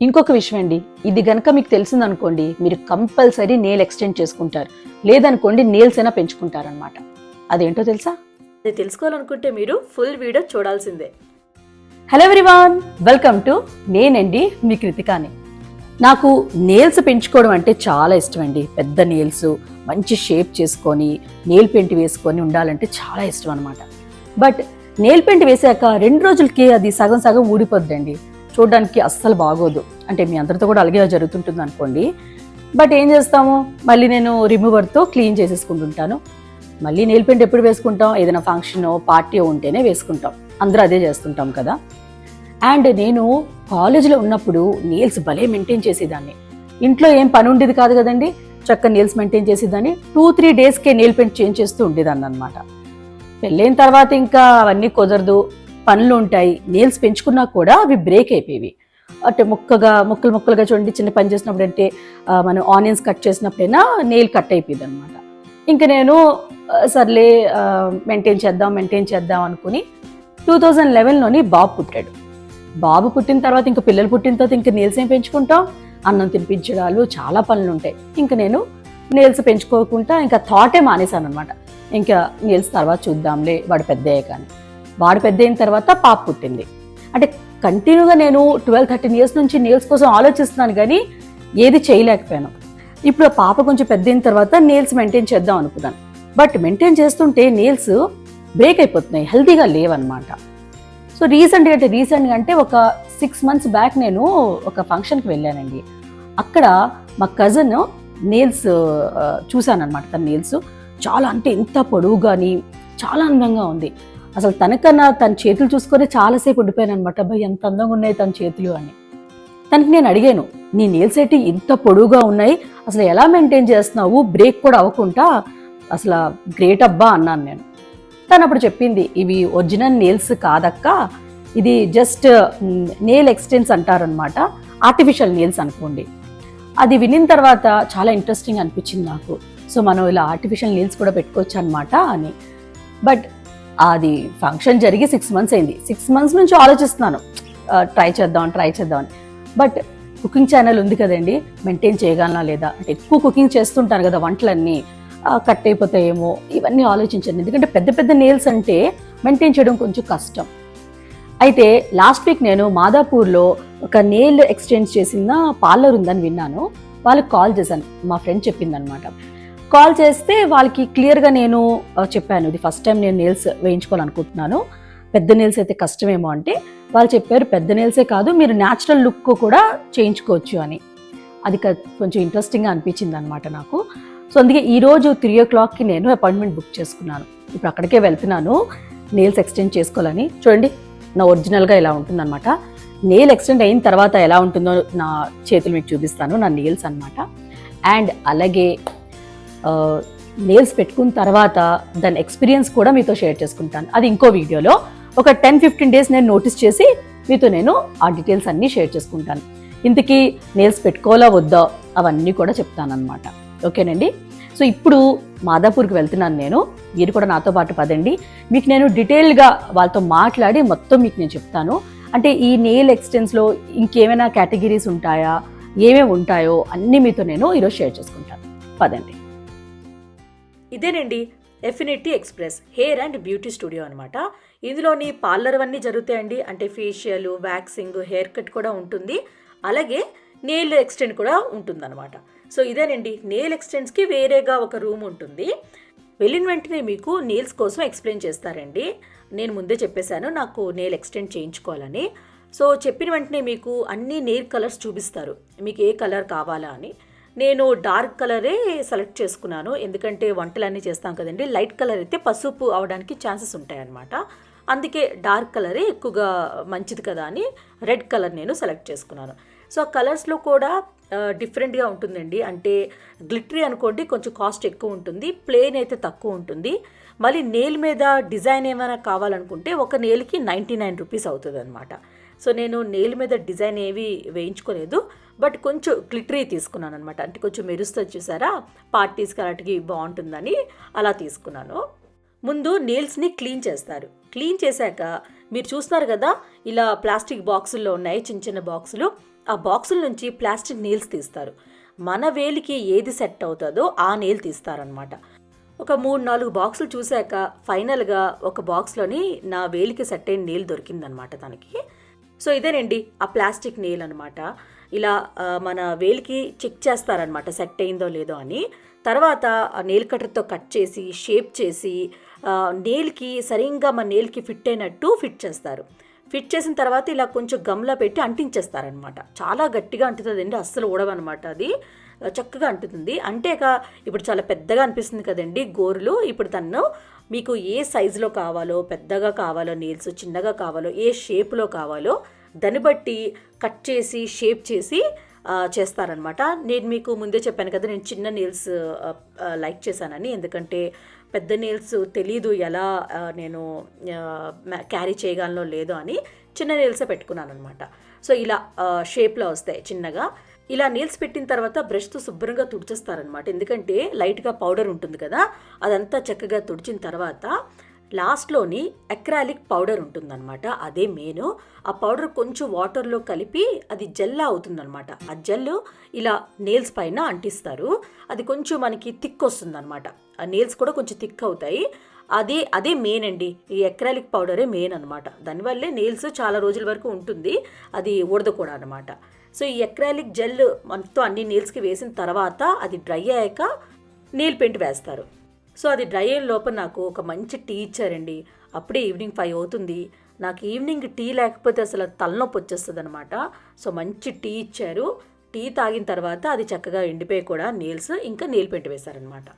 ఇంకొక విషయం అండి, ఇది గనక మీకు తెలిసిందనుకోండి, మీరు కంపల్సరీ నెయిల్ ఎక్స్టెండ్ చేసుకుంటారు. లేదనుకోండి నెయిల్స్ అయినా పెంచుకుంటారనమాట. అదేంటో తెలుసా? అది తెలుసుకోవాలనుకుంటే మీరు ఫుల్ వీడియో చూడాల్సిందే. హలో ఎవ్రీవాన్, వెల్కమ్ టు నేనండి మీ కృతికాని. నాకు నెయిల్స్ పెంచుకోవడం అంటే చాలా ఇష్టం అండి. పెద్ద నెయిల్స్ మంచి షేప్ చేసుకొని నెయిల్ పెయింట్ వేసుకొని ఉండాలంటే చాలా ఇష్టం అనమాట. బట్ నెయిల్ పెయింట్ వేసాక 2 రోజులకి అది సగం సగం ఊడిపోద్దండి. చూడడానికి అస్సలు బాగోదు. అంటే మీ అందరితో కూడా అలాగే జరుగుతుంటుంది అనుకోండి. బట్ ఏం చేస్తాము, మళ్ళీ నేను రిమూవర్తో క్లీన్ చేసేసుకుంటుంటాను. మళ్ళీ నెయిల్ పెయింట్ ఎప్పుడు వేసుకుంటాం? ఏదైనా ఫంక్షనో పార్టీ ఉంటేనే వేసుకుంటాం. అందరూ అదే చేస్తుంటాం కదా. అండ్ నేను కాలేజీలో ఉన్నప్పుడు నెయిల్స్ భలే మెయింటైన్ చేసేదాన్ని. ఇంట్లో ఏం పని ఉండేది కాదు కదండి, చక్కగా నెయిల్స్ మెయింటైన్ చేసేదాన్ని. 2-3 డేస్కే నెయిల్ పెయింట్ చేంజ్ చేస్తూ ఉండేదాన్ని అనమాట. పెళ్ళైన తర్వాత ఇంకా అవన్నీ కుదరదు, పనులు ఉంటాయి. నెయిల్స్ పెంచుకున్నా కూడా అవి బ్రేక్ అయిపోయేవి. అంటే ముక్కలుగా చూడండి, చిన్న పని చేసినప్పుడు అంటే మనం ఆనియన్స్ కట్ చేసినప్పుడైనా నెయిల్ కట్ అయిపోయింది అనమాట. ఇంకా నేను సర్లే మెయింటైన్ చేద్దాం అనుకుని 2011లోని బాబు పుట్టాడు. బాబు పుట్టిన తర్వాత ఇంకా పిల్లలు పుట్టిన తర్వాత ఇంకా నెయిల్స్ ఏం పెంచుకుంటాం? అన్నం తినిపించడాలు చాలా పనులు ఉంటాయి. ఇంకా నేను నెయిల్స్ పెంచుకోకుండా ఇంకా థాటే మానేశాను అనమాట. ఇంకా నెయిల్స్ తర్వాత చూద్దాంలే, వాడు పెద్ద అయ్యే కానీ. వాడు పెద్ద అయిన తర్వాత పాప పుట్టింది. అంటే కంటిన్యూగా నేను 12-13 ఇయర్స్ నుంచి నెయిల్స్ కోసం ఆలోచిస్తున్నాను కానీ ఏది చేయలేకపోయాను. ఇప్పుడు ఆ పాప కొంచెం పెద్ద అయిన తర్వాత నెయిల్స్ మెయింటైన్ చేద్దాం అనుకున్నాను. బట్ మెయింటైన్ చేస్తుంటే నెయిల్స్ బ్రేక్ అయిపోతున్నాయి, హెల్తీగా లేవన్నమాట. సో రీసెంట్గా అంటే ఒక 6 months బ్యాక్ నేను ఒక ఫంక్షన్కి వెళ్ళానండి. అక్కడ మా కజిన్ నెయిల్స్ చూశాను అనమాట. తన నెయిల్స్ చాలా అంటే ఎంత పొడవు కానీ చాలా అందంగా ఉంది. అసలు తనకన్నా తన చేతులు చూసుకొని చాలాసేపు ఉండిపోయాను అనమాట. అబ్బాయి ఎంత అందంగా ఉన్నాయి తన చేతులు అని. తనకి నేను అడిగాను, నీ నెయిల్స్ ఏంటి ఇంత పొడవుగా ఉన్నాయి, అసలు ఎలా మెయింటైన్ చేస్తున్నావు, బ్రేక్ కూడా అవ్వకుండా, అసలు గ్రేట్ అబ్బా అన్నాను నేను. తను అప్పుడు చెప్పింది, ఇవి ఒరిజినల్ నెయిల్స్ కాదక్క, ఇది జస్ట్ నెయిల్ ఎక్స్టెన్స్ అంటారనమాట, ఆర్టిఫిషియల్ నెయిల్స్ అనుకోండి. అది వినిన తర్వాత చాలా ఇంట్రెస్టింగ్ అనిపించింది నాకు. సో మనం ఇలా ఆర్టిఫిషియల్ నెయిల్స్ కూడా పెట్టుకోవచ్చు అనమాట అని. బట్ అది ఫంక్షన్ జరిగి 6 months అయింది. 6 months నుంచి ఆలోచిస్తున్నాను ట్రై చేద్దామని. బట్ కుకింగ్ ఛానల్ ఉంది కదండి, మెయింటైన్ చేయగలనా లేదా, అంటే ఎక్కువ కుకింగ్ చేస్తుంటాను కదా, వంటలన్నీ కట్ అయిపోతాయేమో ఇవన్నీ ఆలోచించాను. ఎందుకంటే పెద్ద నెయిల్స్ అంటే మెయింటైన్ చేయడం కొంచెం కష్టం. అయితే లాస్ట్ వీక్ నేను మాదాపూర్లో ఒక నెయిల్ ఎక్స్చేంజ్ చేసిన పార్లర్ ఉందని విన్నాను. వాళ్ళకి కాల్ చేశాను, మా ఫ్రెండ్ చెప్పిందనమాట. కాల్ చేస్తే వాళ్ళకి క్లియర్గా నేను చెప్పాను, ఇది ఫస్ట్ టైం నేను నెయిల్స్ వేయించుకోవాలనుకుంటున్నాను, పెద్ద నెయిల్స్ అయితే కష్టమేమో అంటే వాళ్ళు చెప్పారు, పెద్ద నెయిల్సే కాదు మీరు న్యాచురల్ లుక్ కూడా చేయించుకోవచ్చు అని. అది కొంచెం ఇంట్రెస్టింగ్గా అనిపించింది అనమాట నాకు. సో అందుకే ఈరోజు 3 o'clockకి నేను అపాయింట్మెంట్ బుక్ చేసుకున్నాను. ఇప్పుడు అక్కడికే వెళ్తున్నాను నెయిల్స్ ఎక్స్టెండ్ చేసుకోవాలని. చూడండి నా ఒరిజినల్గా ఇలా ఉంటుందన్నమాట. నెయిల్ ఎక్స్టెండ్ అయిన తర్వాత ఎలా ఉంటుందో నా చేతులు మీకు చూపిస్తాను, నా నెయిల్స్ అనమాట. అండ్ అలాగే నెయిల్స్ పెట్టుకున్న తర్వాత దాని ఎక్స్పీరియన్స్ కూడా మీతో షేర్ చేసుకుంటాను. అది ఇంకో వీడియోలో ఒక 10-15 days నేను నోటీస్ చేసి మీతో నేను ఆ డీటెయిల్స్ అన్నీ షేర్ చేసుకుంటాను. ఇంతకీ నెయిల్స్ పెట్టుకోవాలా వద్దా అవన్నీ కూడా చెప్తానన్నమాట. ఓకేనండి. సో ఇప్పుడు మాదాపూర్కి వెళ్తున్నాను నేను, మీరు కూడా నాతో పాటు పదండి. మీకు నేను డీటెయిల్గా వాళ్ళతో మాట్లాడి మొత్తం మీకు నేను చెప్తాను. అంటే ఈ నెయిల్ ఎక్స్టెన్స్లో ఇంకేమైనా కేటగిరీస్ ఉంటాయా, ఏమేమి ఉంటాయో అన్నీ మీతో నేను ఈరోజు షేర్ చేసుకుంటాను. పదండి. ఇదేనండి affinity express hair and beauty studio అనమాట. ఇందులోని పార్లర్ అన్నీ జరుగుతాయండి. అంటే ఫేషియల్, వ్యాక్సింగ్, హెయిర్ కట్ కూడా ఉంటుంది. అలాగే నెయిల్ ఎక్స్టెండ్ కూడా ఉంటుందన్నమాట. సో ఇదేనండి, నెయిల్ ఎక్స్టెండ్స్కి వేరేగా ఒక రూమ్ ఉంటుంది. వెళ్ళిన వెంటనే మీకు నెయిల్స్ కోసం ఎక్స్ప్లెయిన్ చేస్తారండి. నేను ముందే చెప్పేశాను నాకు నెయిల్ ఎక్స్టెండ్ చేయించుకోవాలని. సో చెప్పిన వెంటనే మీకు అన్ని నెయిల్ కలర్స్ చూపిస్తారు, మీకు ఏ కలర్ కావాలా అని. నేను డార్క్ కలరే సెలెక్ట్ చేసుకున్నాను, ఎందుకంటే వంటలన్నీ చేస్తాం కదండి. లైట్ కలర్ అయితే పసుపు అవడానికి ఛాన్సెస్ ఉంటాయన్నమాట. అందుకే డార్క్ కలరే ఎక్కువగా మంచిది కదా అని రెడ్ కలర్ నేను సెలెక్ట్ చేసుకున్నాను. సో ఆ కలర్స్లో కూడా డిఫరెంట్గా ఉంటుందండి. అంటే గ్లిటరీ అనుకోండి కొంచెం కాస్ట్ ఎక్కువ ఉంటుంది, ప్లెయిన్ అయితే తక్కువ ఉంటుంది. మళ్ళీ నెయిల్ మీద డిజైన్ ఏమైనా కావాలనుకుంటే ఒక నెయిల్కి 99 rupees అవుతుంది అనమాట. సో నేను నెయిల్ మీద డిజైన్ ఏవి వేయించుకోలేదు, బట్ కొంచెం గ్లిటరీ తీసుకున్నాను అనమాట. అంటే కొంచెం మెరుస్తుంది చూసారా, పార్టీస్కి అలాంటికి బాగుంటుందని అలా తీసుకున్నాను. ముందు నెయిల్స్ని క్లీన్ చేస్తారు. క్లీన్ చేశాక మీరు చూస్తున్నారు కదా, ఇలా ప్లాస్టిక్ బాక్సుల్లో ఉన్నాయి చిన్న చిన్న బాక్సులు. ఆ బాక్సుల నుంచి ప్లాస్టిక్ నెయిల్స్ తీస్తారు. మన వేలికి ఏది సెట్ అవుతుందో ఆ నెయిల్ తీస్తారనమాట. ఒక 3-4 బాక్సులు చూశాక ఫైనల్గా ఒక బాక్స్లోని నా వేలికి సెట్ అయిన నెయిల్ దొరికిందనమాట తనకి. సో ఇదేనండి ఆ ప్లాస్టిక్ నెయిల్ అనమాట. ఇలా మన వేలికి చెక్ చేస్తారనమాట సెట్ అయిందో లేదో అని. తర్వాత నెయిల్ కట్టర్తో కట్ చేసి షేప్ చేసి నెయిల్కి సరిగ్గా మన నెయిల్కి ఫిట్ అయినట్టు ఫిట్ చేస్తారు. ఫిట్ చేసిన తర్వాత ఇలా కొంచెం గమ్లా పెట్టి అంటించేస్తారనమాట. చాలా గట్టిగా అంటుతుందండి, అస్సలు ఊడవన్నమాట. అది చక్కగా అంటుతుంది. అంటేక ఇప్పుడు చాలా పెద్దగా అనిపిస్తుంది కదండి గోరులు. ఇప్పుడు తను మీకు ఏ సైజులో కావాలో, పెద్దగా కావాలో నెయిల్స్, చిన్నగా కావాలో, ఏ షేప్లో కావాలో దాన్ని బట్టి కట్ చేసి షేప్ చేసి చేస్తారనమాట. నేను మీకు ముందే చెప్పాను కదా, నేను చిన్న నెయిల్స్ లైక్ చేశానని. ఎందుకంటే పెద్ద నెయిల్స్ తెలీదు ఎలా నేను క్యారీ చేయగలనో లేదో అని చిన్న నెయిల్సే పెట్టుకున్నాను అనమాట. సో ఇలా షేప్లో వస్తాయి చిన్నగా. ఇలా నెయిల్స్ పెట్టిన తర్వాత బ్రష్తో శుభ్రంగా తుడిచేస్తారనమాట. ఎందుకంటే లైట్గా పౌడర్ ఉంటుంది కదా, అదంతా చక్కగా తుడిచిన తర్వాత లాస్ట్లోని అక్రాలిక్ పౌడర్ ఉంటుందన్నమాట. అదే మెయిన్. ఆ పౌడర్ కొంచెం వాటర్లో కలిపి అది జెల్ అవుతుందన్నమాట. ఆ జెల్ ఇలా నెయిల్స్ పైన అంటిస్తారు. అది కొంచెం మనకి థిక్ వస్తుందన్నమాట. ఆ నెయిల్స్ కూడా కొంచెం థిక్ అవుతాయి. అదే మెయిన్ అండి. ఈ అక్రాలిక్ పౌడరే మెయిన్ అనమాట. దానివల్లే నెయిల్స్ చాలా రోజుల వరకు ఉంటుంది, అది ఊడదు కూడా అనమాట. సో ఈ అక్రాలిక్ జెల్ మనతో అన్ని నెయిల్స్కి వేసిన తర్వాత అది డ్రై అయ్యాక నెయిల్ పెయింట్ వేస్తారు. సో అది డ్రై అయిన లోపల నాకు ఒక మంచి టీ ఇచ్చారండి. అప్పుడే ఈవినింగ్ 5 అవుతుంది. నాకు ఈవినింగ్ టీ లేకపోతే అసలు తలనొప్పి వచ్చేస్తుంది అనమాట. సో మంచి టీ ఇచ్చారు. టీ తాగిన తర్వాత అది చక్కగా ఎండిపోయి కూడా నెయిల్స్ ఇంకా నెయిల్ పెయింట్ వేశారనమాట.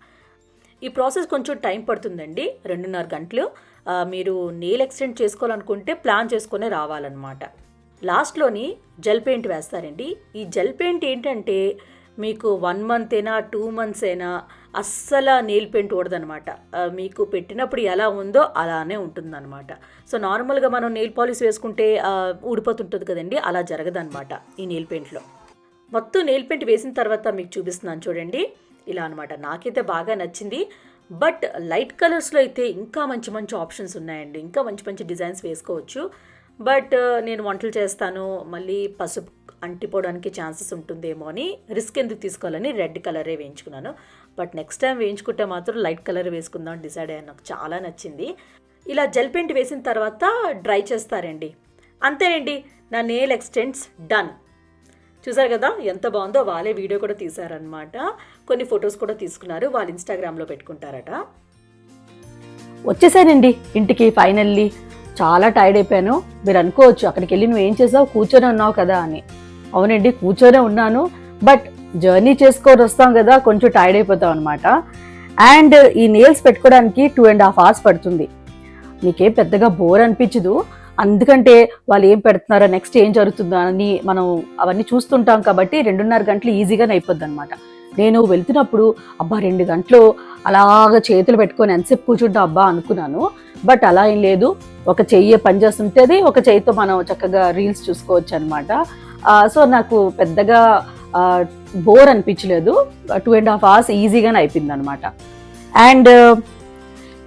ఈ ప్రాసెస్ కొంచెం టైం పడుతుందండి, 2.5 గంటలు. మీరు నెయిల్ ఎక్స్టెండ్ చేసుకోవాలనుకుంటే ప్లాన్ చేసుకునే రావాలన్నమాట. లాస్ట్లోని జెల్ పెయింట్ వేస్తారండి. ఈ జెల్ పెయింట్ ఏంటంటే మీకు 1 మంత్ అయినా 2 మంత్స్ అయినా అస్సలు నెయిల్ పెయింట్ ఊడదనమాట. మీకు పెట్టినప్పుడు ఎలా ఉందో అలానే ఉంటుందన్నమాట. సో నార్మల్గా మనం నెయిల్ పాలిష్ వేసుకుంటే ఊడిపోతుంటుంది కదండి, అలా జరగదనమాట ఈ నెయిల్ పెయింట్లో. మొత్తం నెయిల్ పెయింట్ వేసిన తర్వాత మీకు చూపిస్తున్నాను చూడండి, ఇలా అనమాట. నాకైతే బాగా నచ్చింది. బట్ లైట్ కలర్స్లో అయితే ఇంకా మంచి మంచి ఆప్షన్స్ ఉన్నాయండి, ఇంకా మంచి మంచి డిజైన్స్ వేసుకోవచ్చు. బట్ నేను వంటలు చేస్తాను, మళ్ళీ పసుపు అంటిపోవడానికి ఛాన్సెస్ ఉంటుందేమో అని రిస్క్ ఎందుకు తీసుకోవాలని రెడ్ కలరే వేయించుకున్నాను. బట్ నెక్స్ట్ టైం వేయించుకుంటే మాత్రం లైట్ కలర్ వేసుకుందాం డిసైడ్ అయ్యాను. నాకు చాలా నచ్చింది. ఇలా జెల్ పెయింట్ వేసిన తర్వాత డ్రై చేస్తారండి. అంతేనండి, నా నెయిల్ ఎక్స్టెండ్స్ డన్. చూసారు కదా ఎంత బాగుందో. వాళ్ళే వీడియో కూడా తీశారనమాట, కొన్ని ఫొటోస్ కూడా తీసుకున్నారు, వాళ్ళు ఇన్స్టాగ్రామ్లో పెట్టుకుంటారట. వచ్చేసానండి ఇంటికి ఫైనల్లీ. చాలా టైర్డ్ అయిపోయాను. మీరు అనుకోవచ్చు అక్కడికి వెళ్ళి నువ్వు ఏం చేసావు, కూర్చొని ఉన్నావు కదా అని. అవునండి, కూర్చొనే ఉన్నాను. బట్ జర్నీ చేసుకొని వస్తాం కదా, కొంచెం టైర్డ్ అయిపోతాం అనమాట. అండ్ ఈ నెయిల్స్ పెట్టుకోవడానికి 2.5 hours పడుతుంది. మీకేం పెద్దగా బోర్ అనిపించదు, అందుకంటే వాళ్ళు ఏం పెడుతున్నారో, నెక్స్ట్ ఏం జరుగుతుందో అని మనం అవన్నీ చూస్తుంటాం కాబట్టి 2.5 గంటలు ఈజీగానే అయిపోద్ది అనమాట. నేను వెళ్తున్నప్పుడు 2 గంటలు అలాగ చేతులు పెట్టుకొని ఎంతసేపు కూర్చుంటాం అనుకున్నాను. బట్ అలా ఏం లేదు, ఒక చెయ్యి పనిచేస్తుంటుంది, ఒక చెయ్యితో మనం చక్కగా రీల్స్ చూసుకోవచ్చు అనమాట. సో నాకు పెద్దగా బోర్ అనిపించలేదు. 2.5 hours ఈజీగానే అయిపోయింది అనమాట. అండ్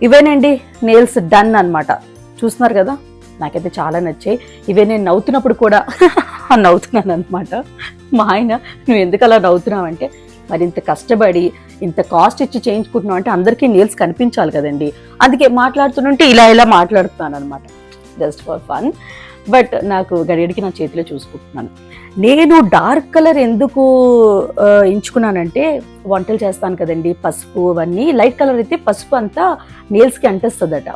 ఇవేనండి నెయిల్స్ డన్ అనమాట. చూస్తున్నారు కదా, నాకైతే చాలా నచ్చాయి. ఇవే నేను నవ్వుతున్నప్పుడు కూడా నవ్వుతున్నాను అనమాట. మా ఆయన, నువ్వు ఎందుకు అలా నవ్వుతున్నావు అంటే, మరి ఇంత కష్టపడి ఇంత కాస్ట్ ఇచ్చి చేయించుకుంటున్నావు అంటే అందరికీ నెయిల్స్ కనిపించాలి కదండి, అందుకే మాట్లాడుతుంటే ఇలా మాట్లాడుతున్నాను అనమాట, జస్ట్ ఫర్ ఫన్. బట్ నాకు గడిగడికి నా చేతిలో చూసుకుంటున్నాను. నేను డార్క్ కలర్ ఎందుకు ఎంచుకున్నానంటే, వంటలు చేస్తాను కదండి, పసుపు అవన్నీ. లైట్ కలర్ అయితే పసుపు అంతా నెయిల్స్కి అంటేస్తుందట,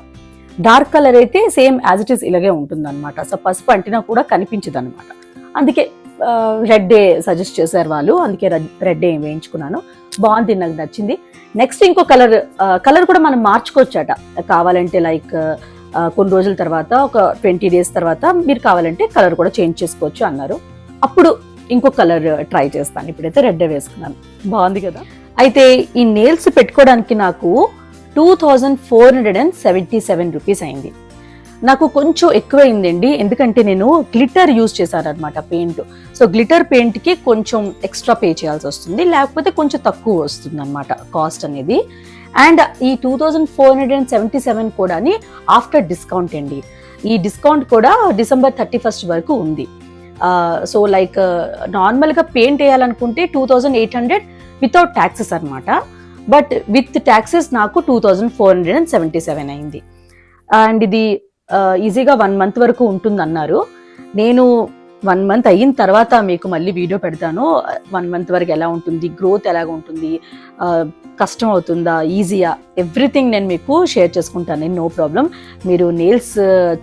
డార్క్ కలర్ అయితే సేమ్ యాజ్ ఇట్ ఈస్ ఇలాగే ఉంటుందన్నమాట. సో పసుపు అంటినా కూడా కనిపించదు అనమాట. అందుకే రెడ్ డే సజెస్ట్ చేశారు వాళ్ళు, అందుకే రెడ్ డే వేయించుకున్నాను. బాగుంది, నాకు నచ్చింది. నెక్స్ట్ ఇంకో కలర్ కూడా మనం మార్చుకోవచ్చట కావాలంటే. లైక్ కొన్ని రోజుల తర్వాత, ఒక 20 days తర్వాత మీరు కావాలంటే కలర్ కూడా చేంజ్ చేసుకోవచ్చు అన్నారు. అప్పుడు ఇంకో కలర్ ట్రై చేస్తాను. ఇప్పుడైతే రెడ్ డే వేసుకున్నాను. బాగుంది కదా. అయితే ఈ నెయిల్స్ పెట్టుకోవడానికి నాకు 2477 రూపీస్ అయింది. నాకు కొంచెం ఎక్కువైందండి, ఎందుకంటే నేను గ్లిటర్ యూజ్ చేశాను అనమాట, పెయింట్. సో గ్లిటర్ పెయింట్కి కొంచెం ఎక్స్ట్రా పే చేయాల్సి వస్తుంది, లేకపోతే కొంచెం తక్కువ వస్తుంది అనమాట కాస్ట్ అనేది. అండ్ ఈ 2477 కూడా ఆఫ్టర్ డిస్కౌంట్ అండి. ఈ డిస్కౌంట్ కూడా December 31st వరకు ఉంది. సో లైక్ నార్మల్గా పెయింట్ వేయాలనుకుంటే 2800 వితౌట్ ట్యాక్సెస్ అనమాట. బట్ విత్ ట్యాక్సెస్ నాకు 2477 అయింది. అండ్ ఇది ఈజీగా 1 month వరకు ఉంటుంది అన్నారు. నేను 1 month అయిన తర్వాత మీకు మళ్ళీ వీడియో పెడతాను. 1 month వరకు ఎలా ఉంటుంది, గ్రోత్ ఎలాగ ఉంటుంది, కష్టం అవుతుందా, ఈజీయా, ఎవ్రీథింగ్ నేను మీకు షేర్ చేసుకుంటాను. No problem. మీరు నెయిల్స్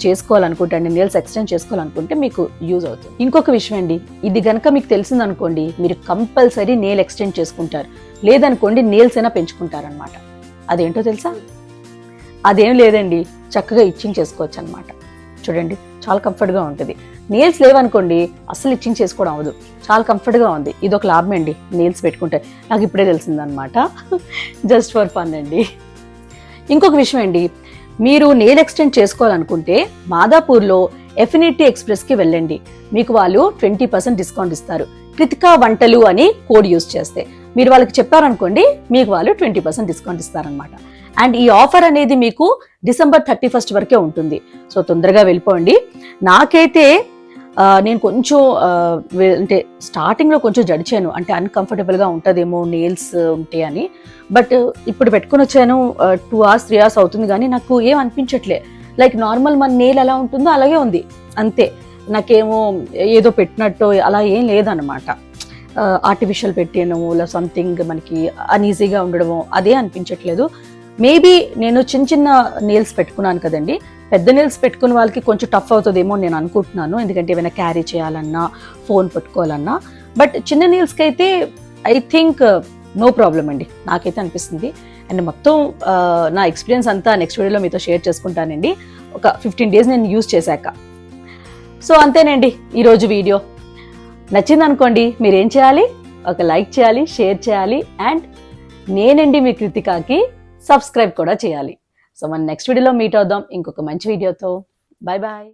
చేసుకోవాలనుకుంటే, నెయిల్స్ ఎక్స్టెండ్ చేసుకోవాలనుకుంటే మీకు యూజ్ అవుతుంది. ఇంకొక విషయం అండి, ఇది కనుక మీకు తెలిసిందనుకోండి, మీరు కంపల్సరీ నెయిల్ ఎక్స్టెండ్ చేసుకుంటారు. లేదనుకోండి నెయిల్స్ అయినా పెంచుకుంటారనమాట. అదేంటో తెలుసా? అదేం లేదండి, చక్కగా ఇచ్చింగ్ చేసుకోవచ్చు అనమాట. చూడండి, చాలా కంఫర్ట్గా ఉంటుంది. నెయిల్స్ లేవనుకోండి అసలు ఇచ్చింగ్ చేసుకోవడం అవ్వదు. చాలా కంఫర్ట్గా ఉంది. ఇది ఒక లాభం అండి, నెయిల్స్ పెట్టుకుంటే. నాకు ఇప్పుడే తెలిసిందనమాట. జస్ట్ ఫర్ ఫన్ అండి. ఇంకొక విషయం అండి, మీరు నెయిల్ ఎక్స్టెండ్ చేసుకోవాలనుకుంటే మాదాపూర్లో ఎఫినిటీ ఎక్స్ప్రెస్కి వెళ్ళండి. మీకు వాళ్ళు 20% డిస్కౌంట్ ఇస్తారు. కృతికా వంటలు అని కోడ్ యూజ్ చేస్తే. మీరు వాళ్ళకి చెప్పారనుకోండి, మీకు వాళ్ళు 20% డిస్కౌంట్ ఇస్తారనమాట. అండ్ ఈ ఆఫర్ అనేది మీకు December 31st వరకే ఉంటుంది. సో తొందరగా వెళ్ళిపోండి. నాకైతే నేను కొంచెం అంటే స్టార్టింగ్లో కొంచెం జడిచాను, అంటే అన్కంఫర్టబుల్గా ఉంటుందేమో నెయిల్స్ ఉంటే అని. బట్ ఇప్పుడు పెట్టుకుని వచ్చాను, 2 hours 3 hours అవుతుంది, కానీ నాకు ఏం అనిపించట్లే. లైక్ నార్మల్ మన నెయిల్ ఎలా ఉంటుందో అలాగే ఉంది, అంతే. నాకేమో ఏదో పెట్టినట్టు అలా ఏం లేదనమాట. ఆర్టిఫిషియల్ పెట్టాను ఇలా సంథింగ్ మనకి అన్ఈజీగా ఉండడమో అదే అనిపించట్లేదు. మేబీ నేను చిన్న చిన్న నెయిల్స్ పెట్టుకున్నాను కదండి, పెద్ద నెయిల్స్ పెట్టుకున్న వాళ్ళకి కొంచెం టఫ్ అవుతుందేమో నేను అనుకుంటున్నాను. ఎందుకంటే ఏమైనా క్యారీ చేయాలన్నా, ఫోన్ పట్టుకోవాలన్నా. బట్ చిన్న నెయిల్స్కి అయితే ఐ థింక్ నో ప్రాబ్లం అండి, నాకైతే అనిపిస్తుంది. అండ్ మొత్తం నా ఎక్స్పీరియన్స్ అంతా నెక్స్ట్ వీడియోలో మీతో షేర్ చేసుకుంటానండి, ఒక 15 days నేను యూజ్ చేశాక. సో అంతేనండి ఈరోజు వీడియో. నచ్చింది అనుకోండి, మీరేం చేయాలి? ఒక లైక్ చేయాలి, షేర్ చేయాలి, అండ్ నేనండి మీ కృతికాకి సబ్స్క్రైబ్ కూడా చేయాలి. సో మన నెక్స్ట్ వీడియోలో మీట్ అవుదాం ఇంకొక మంచి వీడియోతో. Bye bye.